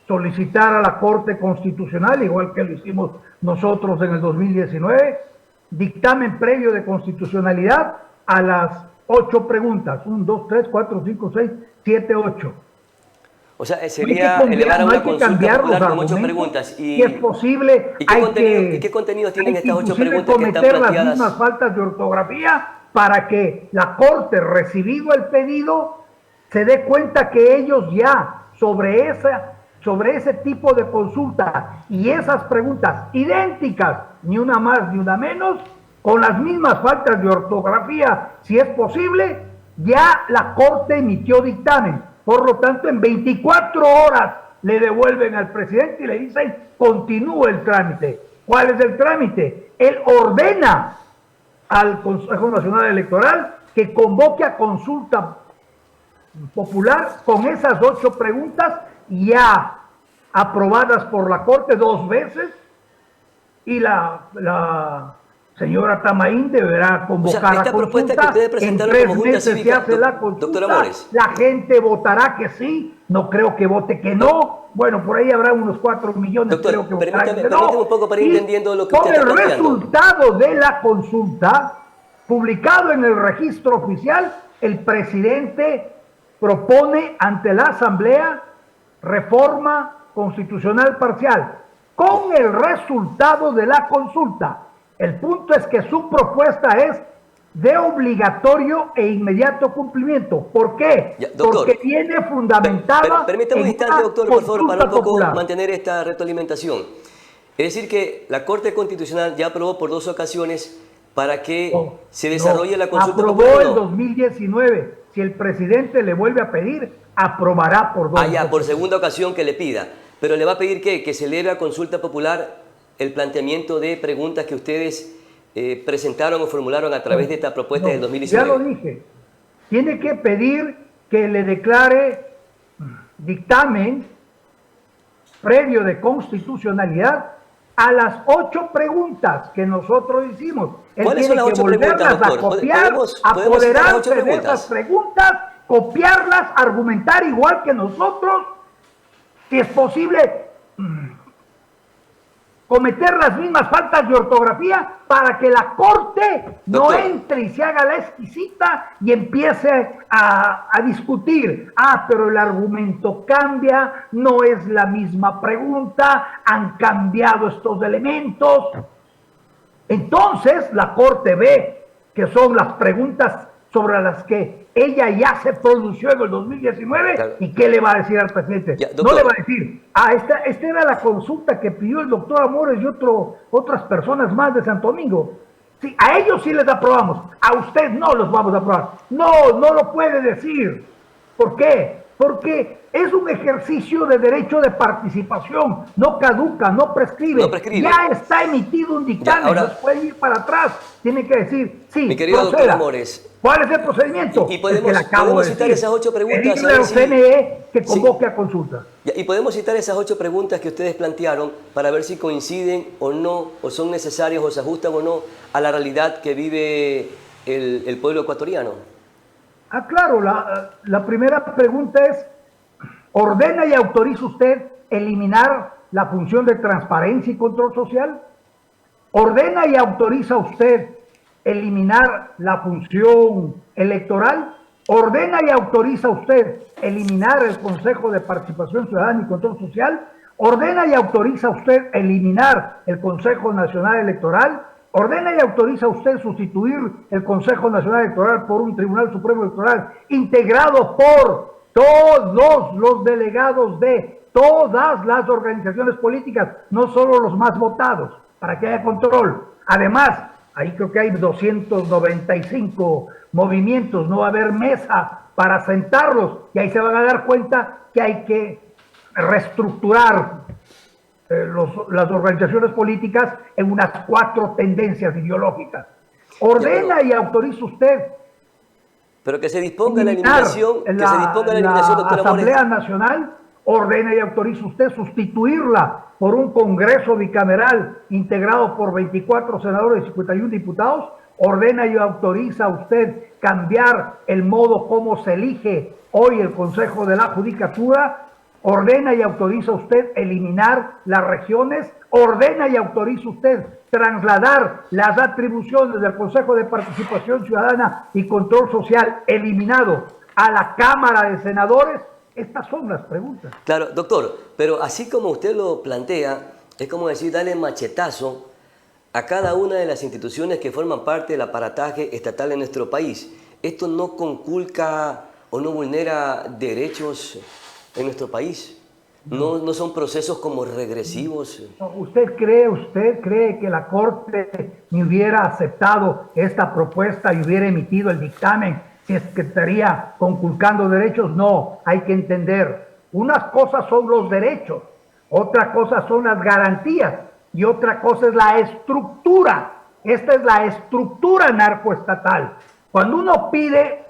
Solicitar a la Corte Constitucional, igual que lo hicimos nosotros en el 2019, dictamen previo de constitucionalidad a las 8 preguntas. 1, 2, 3, 4, 5, 6, 7, 8. O sea, sería elevar a una consulta popular con 8 preguntas. Y es posible. ¿Y qué contenidos tienen estas 8 preguntas que están planteadas? planteadas? Las mismas faltas de ortografía para que la Corte, recibido el pedido, se dé cuenta que ellos ya sobre ese tipo de consulta y esas preguntas idénticas, ni una más ni una menos, con las mismas faltas de ortografía, si es posible, ya la Corte emitió dictamen. Por lo tanto, en 24 horas le devuelven al presidente y le dicen, continúe el trámite. ¿Cuál es el trámite? Él ordena al Consejo Nacional Electoral que convoque a consulta popular con esas 8 preguntas ya aprobadas por la Corte 2 veces, y la señora Tamaín deberá convocar esta a propuesta consulta. que ustedes En presentaron 3 como Junta meses se Cívica, hace la consulta. doctor Amores. La gente votará que sí, no creo que vote que no. Bueno, por ahí habrá unos 4 millones, Doctor, creo que votarán que no. permítame un poco para ir Y entendiendo lo que con usted está el planteando. resultado de la consulta, publicado en el registro oficial, el presidente propone ante la Asamblea reforma constitucional parcial con el resultado de la consulta. El punto es que su propuesta es de obligatorio e inmediato cumplimiento. ¿Por qué? Ya, doctor, porque viene fundamentada. Permítame un en instante, una doctor, por favor, para un consulta poco popular. mantener esta retroalimentación. Es decir, que la Corte Constitucional ya aprobó por 2 ocasiones para que se desarrolle la consulta aprobó popular. en 2019. Si el presidente le vuelve a pedir, aprobará por 2 Ya, por segunda ocasión que le pida. Pero le va a pedir que se eleve a consulta popular el planteamiento de preguntas que ustedes presentaron o formularon a través de esta propuesta del 2019. Ya lo dije. Tiene que pedir que le declare dictamen previo de constitucionalidad a las 8 preguntas que nosotros hicimos. Él ¿Cuáles son tiene las que 8 preguntas, volverlas a doctor? copiar, ¿Podemos citar las 8 apoderarse de preguntas? esas preguntas, copiarlas, argumentar igual que nosotros, si es posible, cometer las mismas faltas de ortografía para que la Corte no Doctor. entre y se haga la exquisita y empiece a discutir. Pero el argumento cambia, no es la misma pregunta, han cambiado estos elementos. Entonces la Corte ve que son las preguntas sobre las que ella ya se pronunció en el 2019, claro. ¿Y qué le va a decir al presidente? Ya, no le va a decir, esta era la consulta que pidió el doctor Amores y otras personas más de Santo Domingo. Sí, a ellos sí les aprobamos, a usted no los vamos a aprobar. No lo puede decir. ¿Por qué? Porque es un ejercicio de derecho de participación, no caduca, no prescribe. No prescribe. Ya está emitido un dictamen, ahora, no puede ir para atrás. Tiene que decir, sí, mi querido doctor proceda. Amores. ¿Cuál es el procedimiento? Y podemos- El que le acabo podemos de citar decir. esas 8 preguntas, Pedirle a ver al si- CNE que convoque a consulta. Y podemos citar esas 8 preguntas que ustedes plantearon para ver si coinciden o no, o son necesarias o se ajustan o no a la realidad que vive el pueblo ecuatoriano. Claro, la primera pregunta es, ¿ordena y autoriza usted eliminar la función de transparencia y control social? ¿Ordena y autoriza usted eliminar la función electoral? ¿Ordena y autoriza usted eliminar el Consejo de Participación Ciudadana y Control Social? ¿Ordena y autoriza usted eliminar el Consejo Nacional Electoral? ¿Ordena y autoriza usted sustituir el Consejo Nacional Electoral por un Tribunal Supremo Electoral integrado por todos los delegados de todas las organizaciones políticas, no solo los más votados, para que haya control? Además, ahí creo que hay 295 movimientos, no va a haber mesa para sentarlos, y ahí se van a dar cuenta que hay que reestructurar las organizaciones políticas en unas 4 tendencias ideológicas. ¿Ordena y autoriza usted Pero que se disponga la eliminar eliminación, que se disponga la eliminación, doctor Amores. Asamblea Nacional? ¿Ordena y autoriza usted sustituirla por un Congreso bicameral integrado por 24 senadores y 51 diputados? ¿Ordena y autoriza usted cambiar el modo como se elige hoy el Consejo de la Judicatura? ¿Ordena y autoriza usted eliminar las regiones? ¿Ordena y autoriza usted trasladar las atribuciones del Consejo de Participación Ciudadana y Control Social eliminado a la Cámara de Senadores? Estas son las preguntas. Claro, doctor, pero así como usted lo plantea, es como decir, darle machetazo a cada una de las instituciones que forman parte del aparataje estatal en nuestro país. Esto no conculca o no vulnera derechos en nuestro país. No son procesos como regresivos. ¿Usted cree que la Corte me hubiera aceptado esta propuesta y hubiera emitido el dictamen si es que estaría conculcando derechos. No, hay que entender, unas cosas son los derechos, otra cosa son las garantías y otra cosa es la estructura. Esta es la estructura narcoestatal. Cuando uno pide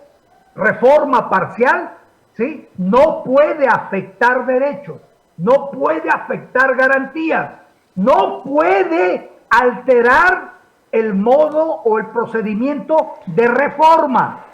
reforma parcial, ¿sí?, no puede afectar derechos, no puede afectar garantías, no puede alterar el modo o el procedimiento de reforma,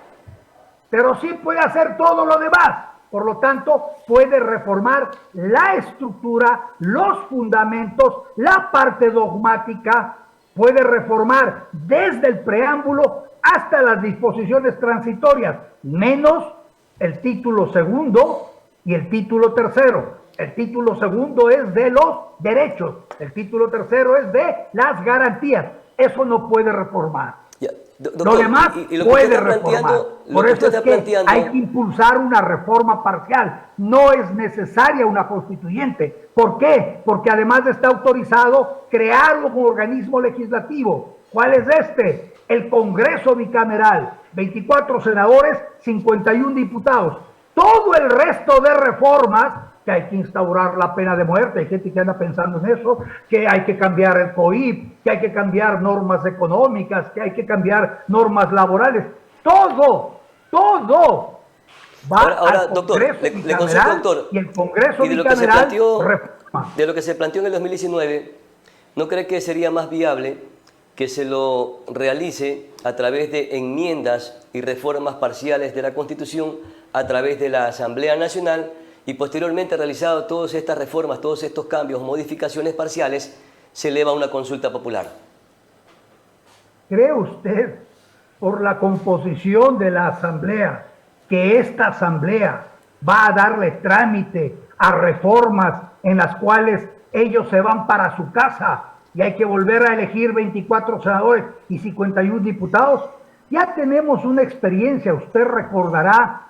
pero sí puede hacer todo lo demás. Por lo tanto, puede reformar la estructura, los fundamentos, la parte dogmática, puede reformar desde el preámbulo hasta las disposiciones transitorias, menos el título segundo y el título tercero. El título segundo es de los derechos, el título tercero es de las garantías. Eso no puede reformar. Ya, doctor, Lo demás lo que puede usted está reformar. lo Por que eso usted es está que hay que impulsar una reforma parcial. No es necesaria una constituyente. ¿Por qué? Porque además está autorizado crear un organismo legislativo. ¿Cuál es este? El Congreso bicameral. 24 senadores, 51 diputados. Todo el resto de reformas, que hay que instaurar la pena de muerte, hay gente que anda pensando en eso, que hay que cambiar el COIP, que hay que cambiar normas económicas, que hay que cambiar normas laborales, todo va ahora, al doctor, Congreso le consulto, bicameral, doctor, y el Congreso y de lo que se bicameral planteó, reforma. de lo que se planteó en el 2019, ¿no cree que sería más viable que se lo realice a través de enmiendas y reformas parciales de la Constitución a través de la Asamblea Nacional y posteriormente realizado todas estas reformas, todos estos cambios, modificaciones parciales, se eleva a una consulta popular? ¿Cree usted, por la composición de la Asamblea, que esta Asamblea va a darle trámite a reformas en las cuales ellos se van para su casa y hay que volver a elegir 24 senadores y 51 diputados? Ya tenemos una experiencia. Usted recordará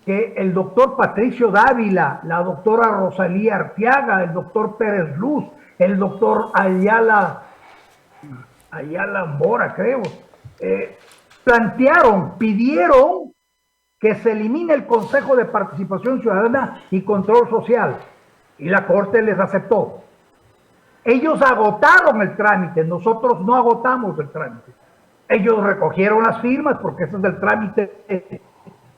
que el doctor Patricio Dávila, la doctora Rosalía Arteaga, el doctor Pérez Luz, el doctor Ayala Mora, creo, pidieron que se elimine el Consejo de Participación Ciudadana y Control Social, y la Corte les aceptó. Ellos agotaron el trámite, nosotros no agotamos el trámite. Ellos recogieron las firmas, porque ese es el trámite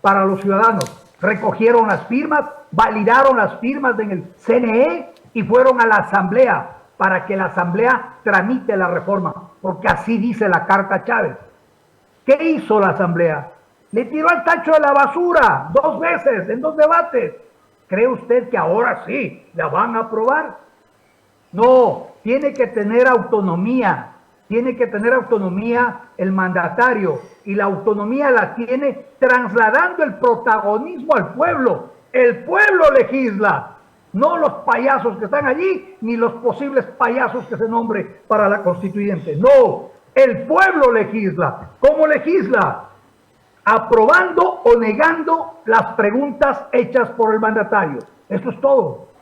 para los ciudadanos. Recogieron las firmas, validaron las firmas en el CNE y fueron a la Asamblea para que la Asamblea tramite la reforma, porque así dice la Carta Chávez. ¿Qué hizo la Asamblea? Le tiró al tacho de la basura 2 veces en 2 debates. ¿Cree usted que ahora sí la van a aprobar? No, tiene que tener autonomía. Tiene que tener autonomía el mandatario, y la autonomía la tiene trasladando el protagonismo al pueblo. El pueblo legisla, no los payasos que están allí, ni los posibles payasos que se nombre para la constituyente. No, el pueblo legisla. ¿Cómo legisla? Aprobando o negando las preguntas hechas por el mandatario. Eso es todo.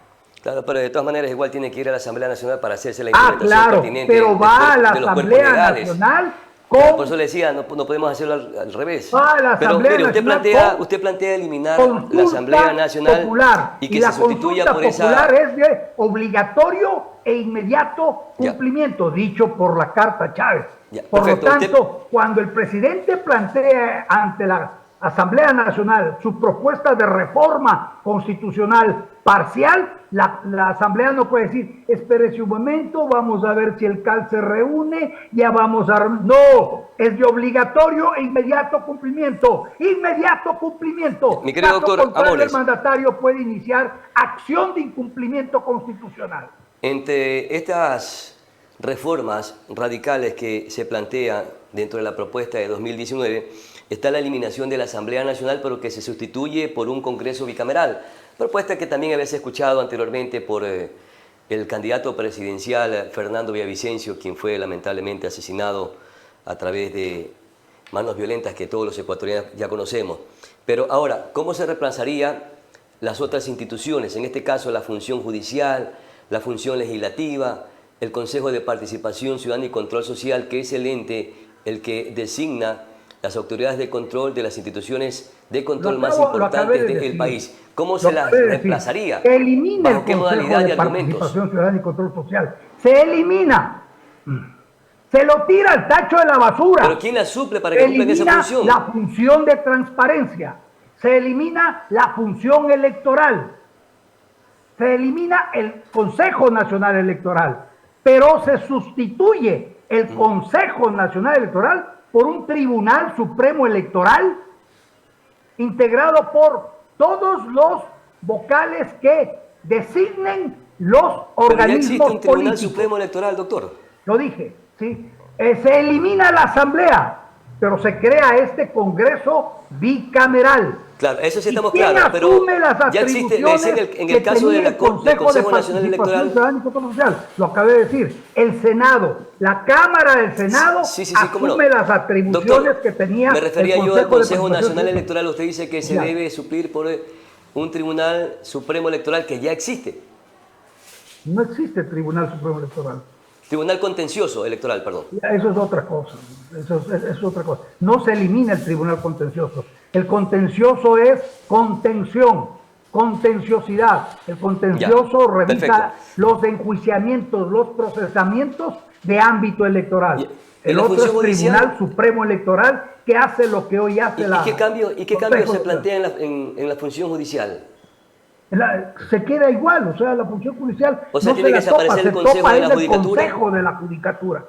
Claro, pero de todas maneras igual tiene que ir a la Asamblea Nacional para hacerse la implementación claro, pertinente pero va a la de los cuerpos Asamblea legales. Nacional Claro, por eso le decía, no podemos hacerlo al revés. Va a la Pero Asamblea mire, Nacional usted plantea eliminar consulta la Asamblea Nacional popular, y que la se sustituya consulta por esa... popular es de obligatorio e inmediato cumplimiento, dicho por la Carta Chávez. Ya, por perfecto. lo tanto, cuando el presidente plantea ante la Asamblea Nacional su propuesta de reforma constitucional parcial, la Asamblea no puede decir, espérese un momento, vamos a ver si el CAL se reúne, ya vamos a... No, es de obligatorio e inmediato cumplimiento. Inmediato cumplimiento. Mi querido doctor contrario, Amores, el mandatario puede iniciar acción de incumplimiento constitucional. entre estas reformas radicales que se plantean dentro de la propuesta de 2019 está la eliminación de la Asamblea Nacional, pero que se sustituye por un Congreso bicameral. Propuesta que también habéis escuchado anteriormente por el candidato presidencial Fernando Villavicencio, quien fue lamentablemente asesinado a través de manos violentas que todos los ecuatorianos ya conocemos. Pero ahora, ¿cómo se reemplazaría las otras instituciones? En este caso, la función judicial, la función legislativa, el Consejo de Participación Ciudadana y Control Social, que es el ente el que designa las autoridades de control de las instituciones de control Lo más acabo importantes de del decir. país. ¿Cómo Lo se las acabé de decir. reemplazaría? Se elimina ¿Bajo el qué Consejo modalidad y de argumentos? Participación Ciudadana y Control Social. Se elimina. Se lo tira al tacho de la basura. ¿Pero quién la suple para Se que cumplan esa elimina función? la función de transparencia. Se elimina la función electoral. Se elimina el Consejo Nacional Electoral, pero se sustituye el Consejo Nacional Electoral por un Tribunal Supremo Electoral integrado por todos los vocales que designen los Pero ya existe organismos un Tribunal políticos. Supremo Electoral, doctor. Lo dije, ¿sí? Se elimina la Asamblea, pero se crea este Congreso bicameral. Claro, eso sí ¿Y estamos quién claros, pero asume las ya existe, le decía en el que caso tenía del el Consejo Consejo de Nacional Participación Electoral. Ciudadana y Control Social? Lo acabé de decir. El Senado, la Cámara del Senado cómo no. asume las atribuciones Doctor, que tenía me refería el yo al Consejo Consejo de Nacional Participación Electoral. Usted dice que se Ya. debe suplir por un Tribunal Supremo Electoral que ya existe. No existe Tribunal Supremo Electoral. Tribunal Contencioso Electoral, perdón. Eso es otra cosa. Eso es otra cosa. No se elimina el Tribunal Contencioso. El contencioso es contención, contenciosidad. El contencioso Ya, revisa perfecto. los enjuiciamientos, los procesamientos de ámbito electoral. Y- El la otro es función judicial- Tribunal Supremo Electoral, que hace lo que hoy hace la... ¿Y qué cambios Consejo se Electoral. plantean en la función judicial? Se queda igual, o sea, la función judicial O sea, no tiene se que la topa, desaparecer se el Consejo topa de la es el Judicatura. Consejo de la Judicatura.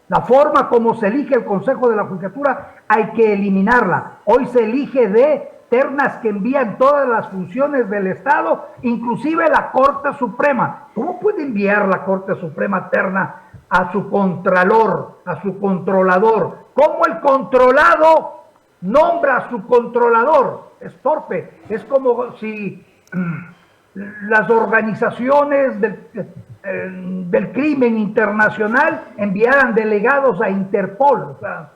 La forma como se elige el Consejo de la Judicatura hay que eliminarla. Hoy se elige de ternas que envían todas las funciones del Estado, inclusive la Corte Suprema. ¿Cómo puede enviar la Corte Suprema terna a su contralor, a su controlador? ¿Cómo el controlado nombra a su controlador? Es torpe. Es como si las organizaciones del crimen internacional enviaran delegados a Interpol. O sea,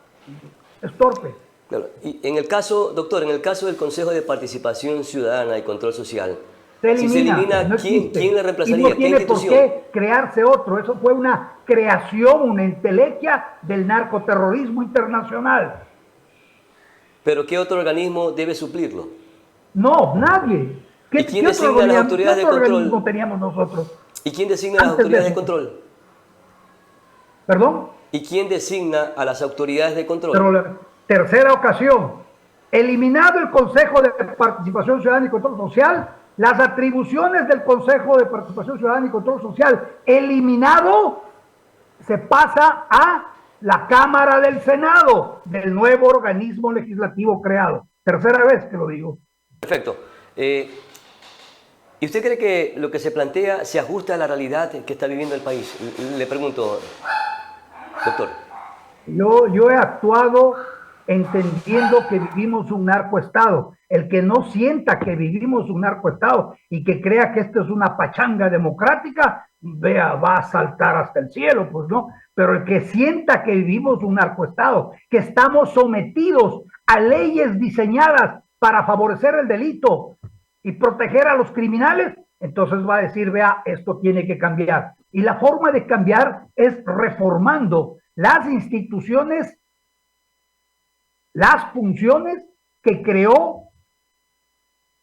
es torpe. Claro. Y en el caso, doctor, en el caso del Consejo de Participación Ciudadana y Control Social, si se elimina, no ¿quién existe. le reemplazaría? Y no ¿Qué tiene por institución? qué crearse otro. Eso fue una creación, una entelequia del narcoterrorismo internacional. ¿Pero qué otro organismo debe suplirlo? No, nadie. ¿Y quién designa las autoridades de control? organismo teníamos nosotros? ¿Y quién designa a las Antes de autoridades de eso. control? ¿Perdón? ¿Y quién designa a las autoridades de control? Pero la tercera ocasión, eliminado el Consejo de Participación Ciudadana y Control Social, las atribuciones del Consejo de Participación Ciudadana y Control Social, eliminado, se pasa a la Cámara del Senado, del nuevo organismo legislativo creado. Tercera vez que lo digo. Perfecto. ¿Y usted cree que lo que se plantea se ajusta a la realidad que está viviendo el país? Le pregunto, doctor. Yo he actuado entendiendo que vivimos un narcoestado. El que no sienta que vivimos un narcoestado y que crea que esto es una pachanga democrática, va a saltar hasta el cielo, pues no. Pero el que sienta que vivimos un narcoestado, que estamos sometidos a leyes diseñadas para favorecer el delito y proteger a los criminales, entonces va a decir, vea, esto tiene que cambiar. Y la forma de cambiar es reformando las instituciones, las funciones que creó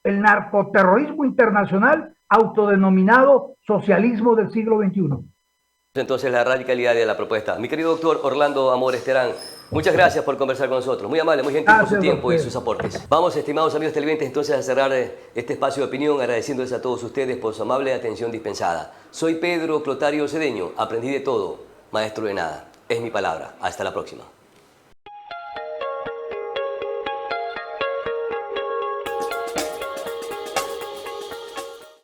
el narcoterrorismo internacional autodenominado socialismo del siglo XXI. Entonces la radicalidad de la propuesta. Mi querido doctor Orlando Amores Terán, muchas gracias por conversar con nosotros. Muy amable, muy gentil por su tiempo y sus aportes. Vamos, estimados amigos televidentes, entonces a cerrar este espacio de opinión agradeciéndoles a todos ustedes por su amable atención dispensada. Soy Pedro Clotario Cedeño, aprendí de todo, maestro de nada. Es mi palabra. Hasta la próxima.